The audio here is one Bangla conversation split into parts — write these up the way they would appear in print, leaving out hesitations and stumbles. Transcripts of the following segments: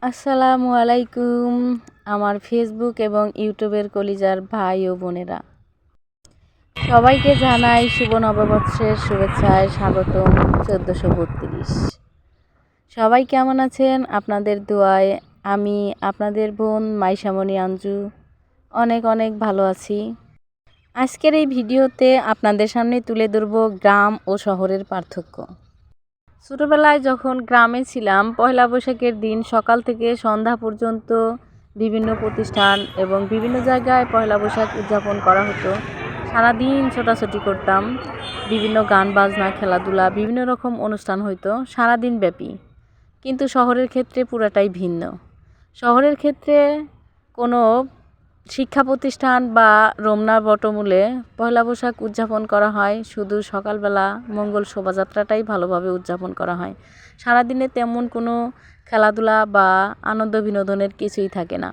আসসালামু আলাইকুম আমার ফেসবুক এবং ইউটিউবের কলিজার ভাই ও বোনেরা, সবাইকে জানাই শুভ নববর্ষের শুভেচ্ছায় স্বাগতম। 1432 সবাই কেমন আছেন? আপনাদের দোয়ায় আমি আপনাদের বোন মাইশামণি আঞ্জু অনেক অনেক ভালো আছি। আজকের এই ভিডিওতে আপনাদের সামনে তুলে ধরব গ্রাম ও শহরের পার্থক্য। ছোটোবেলায় যখন গ্রামে ছিলাম, পয়লা বৈশাখের দিন সকাল থেকে সন্ধ্যা পর্যন্ত বিভিন্ন প্রতিষ্ঠান এবং বিভিন্ন জায়গায় পয়লা বৈশাখ উদযাপন করা হতো। সারাদিন ছোটাছুটি করতাম, বিভিন্ন গান বাজনা খেলাধুলা বিভিন্ন রকম অনুষ্ঠান হইতো সারাদিন ব্যাপী। কিন্তু শহরের ক্ষেত্রে পুরাটাই ভিন্ন। শহরের ক্ষেত্রে কোনো শিক্ষা প্রতিষ্ঠান বা রমনার বটমূলে পয়লা বৈশাখ উদযাপন করা হয় শুধু সকালবেলা মঙ্গল শোভাযাত্রাটাই ভালোভাবে উদযাপন করা হয়। সারাদিনে তেমন কোনো খেলাধুলা বা আনন্দ বিনোদনের কিছুই থাকে না।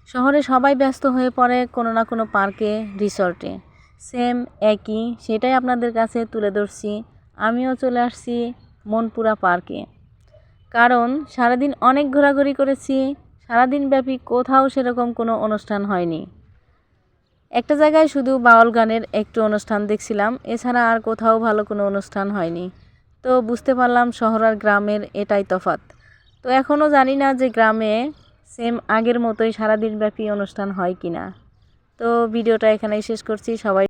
শহরে সবাই ব্যস্ত হয়ে পড়ে কোনো না কোনো পার্কে, রিসর্টে। সেম একই, সেটাই আপনাদের কাছে তুলে ধরছি। আমিও চলে আসছি মনপুরা পার্কে, কারণ সারাদিন অনেক ঘোরাঘুরি করেছি। সারাদিন ব্যাপী কোথাও সেরকম কোনো অনুষ্ঠান হয়নি। একটা জায়গায় শুধু বাউল গানের একটু অনুষ্ঠান দেখছিলাম, এছাড়া আর কোথাও ভালো কোনো অনুষ্ঠান হয়নি। তো বুঝতে পারলাম শহর আর গ্রামের এটাই তফাৎ। তো এখনও জানি না যে গ্রামে সেম আগের মতোই সারাদিন ব্যাপী অনুষ্ঠান হয় কি না। তো ভিডিওটা এখানেই শেষ করছি। সবাই